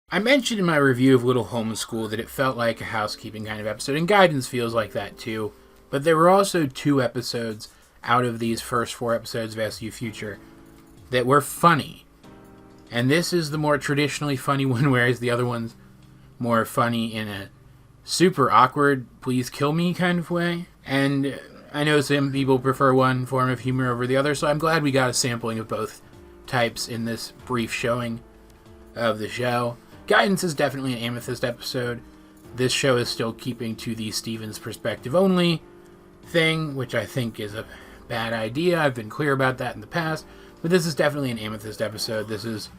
I mentioned in my review of Little Homeschool that it felt like a housekeeping kind of episode, and Guidance feels like that too. But there were also 2 episodes out of these first 4 episodes of SU Future that were funny. And this is the more traditionally funny one, whereas the other one's more funny in a super awkward, please kill me kind of way. And I know some people prefer one form of humor over the other, so I'm glad we got a sampling of both types in this brief showing of the show. Guidance is definitely an Amethyst episode. This show is still keeping to the Steven's perspective only thing, which I think is a bad idea. I've been clear about that in the past. But this is definitely an Amethyst episode. This is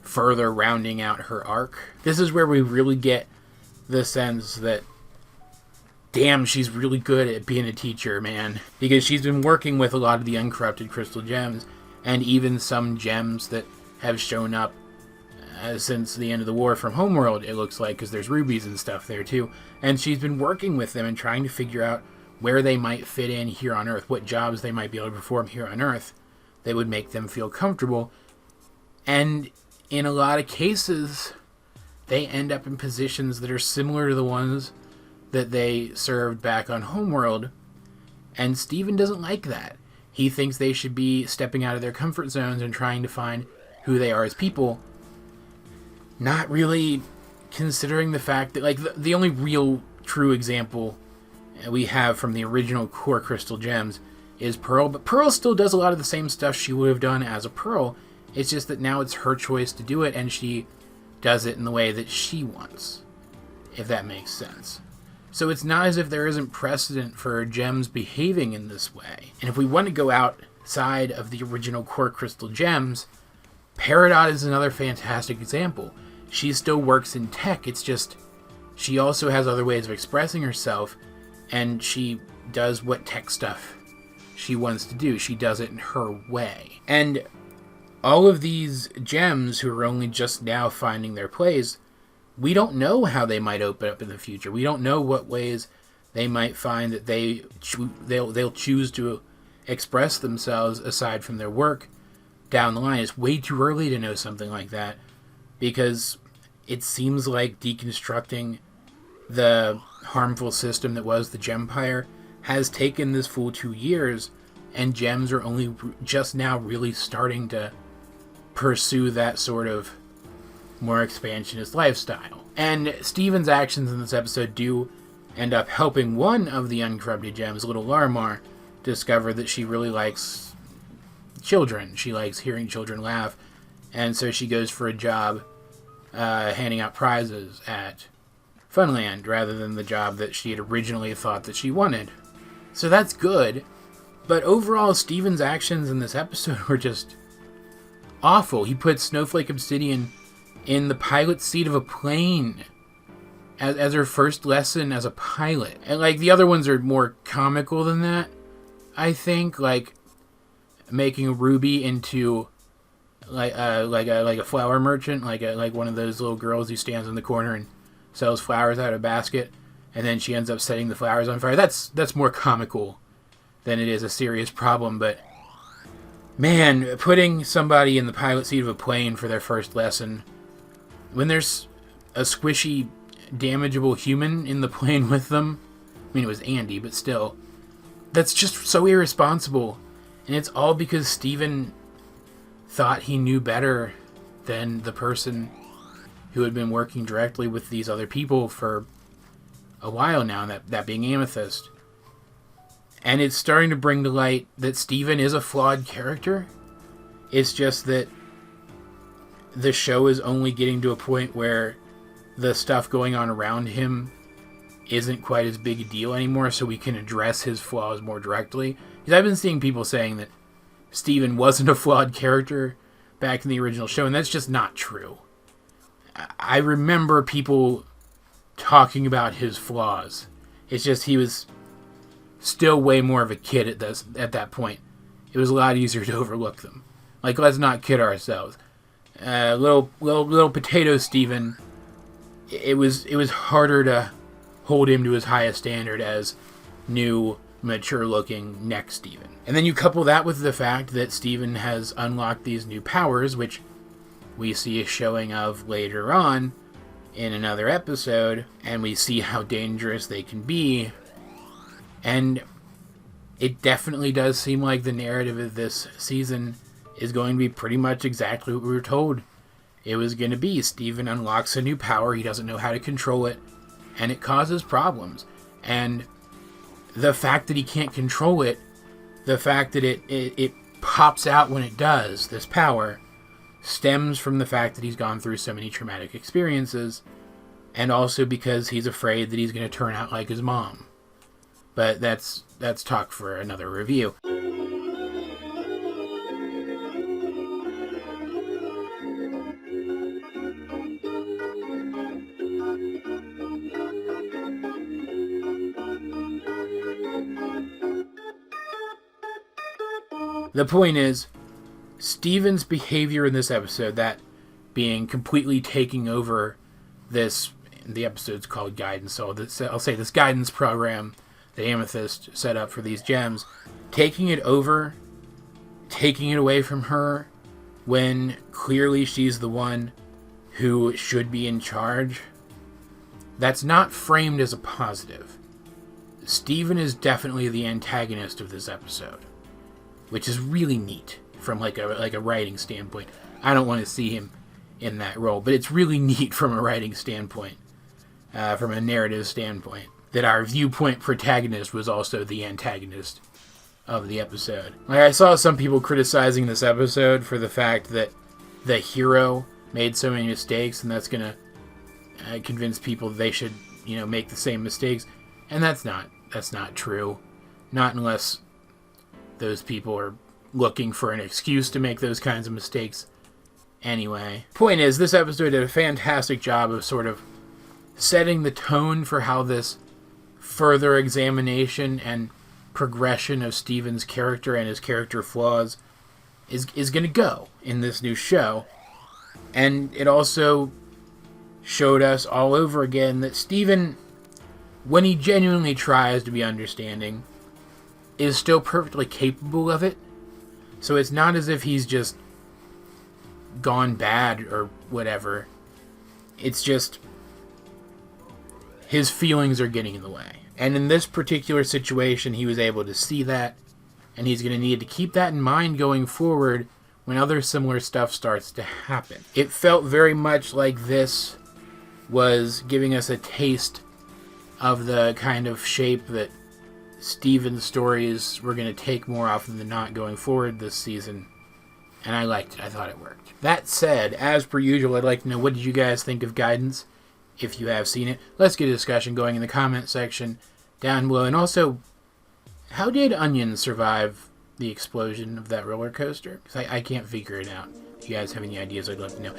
further rounding out her arc. This is where we really get the sense that, damn, she's really good at being a teacher, man. Because she's been working with a lot of the uncorrupted crystal gems, and even some gems that have shown up since the end of the war from Homeworld, it looks like, because there's rubies and stuff there too. And she's been working with them and trying to figure out where they might fit in here on Earth, what jobs they might be able to perform here on Earth that would make them feel comfortable. And in a lot of cases, they end up in positions that are similar to the ones that they served back on Homeworld. And Steven doesn't like that. He thinks they should be stepping out of their comfort zones and trying to find who they are as people. Not really considering the fact that, like, the only real true example we have from the original core crystal gems is Pearl, but Pearl still does a lot of the same stuff she would have done as a Pearl. It's just that now it's her choice to do it, and she does it in the way that she wants, if that makes sense. So it's not as if there isn't precedent for gems behaving in this way. And if we want to go outside of the original core crystal gems, Peridot is another fantastic example. She still works in tech, it's just she also has other ways of expressing herself, and she does what tech stuff she wants to do. She does it in her way. And all of these gems who are only just now finding their place, we don't know how they might open up in the future. We don't know what ways they might find that they'll choose to express themselves aside from their work down the line. It's way too early to know something like that, because it seems like deconstructing the harmful system that was the Gempire has taken this full 2 years, and gems are only just now really starting to pursue that sort of more expansionist lifestyle. And Steven's actions in this episode do end up helping one of the uncorrupted gems, Little Larimar, discover that she really likes children. She likes hearing children laugh, and so she goes for a job handing out prizes at Funland rather than the job that she had originally thought that she wanted. So that's good, but overall Steven's actions in this episode were just awful. He put Snowflake Obsidian in the pilot seat of a plane as her first lesson as a pilot. And like the other ones are more comical than that, I think, like making Ruby into like a flower merchant, like one of those little girls who stands in the corner and sells flowers out of a basket, and then she ends up setting the flowers on fire. That's more comical than it is a serious problem. But man, putting somebody in the pilot seat of a plane for their first lesson when there's a squishy, damageable human in the plane with them, I mean, it was Andy, but still, that's just so irresponsible. And it's all because Steven thought he knew better than the person who had been working directly with these other people for a while now, that being Amethyst. And it's starting to bring to light that Steven is a flawed character. It's just that the show is only getting to a point where the stuff going on around him isn't quite as big a deal anymore, so we can address his flaws more directly. Because I've been seeing people saying that Steven wasn't a flawed character back in the original show, and that's just not true. I remember people talking about his flaws. It's just he was still way more of a kid at that point. It was a lot easier to overlook them. Like, let's not kid ourselves. Little potato Steven, it was harder to hold him to his highest standard as new, mature-looking next Steven. And then you couple that with the fact that Steven has unlocked these new powers, which we see a showing of later on in another episode, and we see how dangerous they can be. And it definitely does seem like the narrative of this season is going to be pretty much exactly what we were told it was going to be. Steven unlocks a new power, he doesn't know how to control it, and it causes problems. And the fact that he can't control it, the fact that it pops out when it does, this power, stems from the fact that he's gone through so many traumatic experiences, and also because he's afraid that he's going to turn out like his mom. But that's talk for another review. The point is, Steven's behavior in this episode, that being completely taking over this, the episode's called Guidance, so I'll say this guidance program that Amethyst set up for these gems, taking it over, taking it away from her, when clearly she's the one who should be in charge, that's not framed as a positive. Steven is definitely the antagonist of this episode, which is really neat from like a writing standpoint. I don't want to see him in that role, but it's really neat from a writing standpoint, from a narrative standpoint, that our viewpoint protagonist was also the antagonist of the episode. Like, I saw some people criticizing this episode for the fact that the hero made so many mistakes, and that's gonna convince people they should, make the same mistakes. And that's not true. Not unless those people are looking for an excuse to make those kinds of mistakes. Anyway, point is, this episode did a fantastic job of sort of setting the tone for how this further examination and progression of Steven's character and his character flaws is going to go in this new show. And it also showed us all over again that Steven, when he genuinely tries to be understanding, is still perfectly capable of it. So it's not as if he's just gone bad or whatever. It's just his feelings are getting in the way. And in this particular situation, he was able to see that, and he's going to need to keep that in mind going forward when other similar stuff starts to happen. It felt very much like this was giving us a taste of the kind of shape that Steven's stories were going to take more often than not going forward this season, and I liked it. I thought it worked. That said, as per usual, I'd like to know, what did you guys think of Guidance? If you have seen it, let's get a discussion going in the comment section down below. And also, how did Onion survive the explosion of that roller coaster? Because I can't figure it out. If you guys have any ideas, I'd love to know.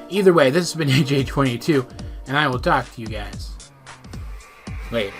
Either way, this has been AJ22, and I will talk to you guys later.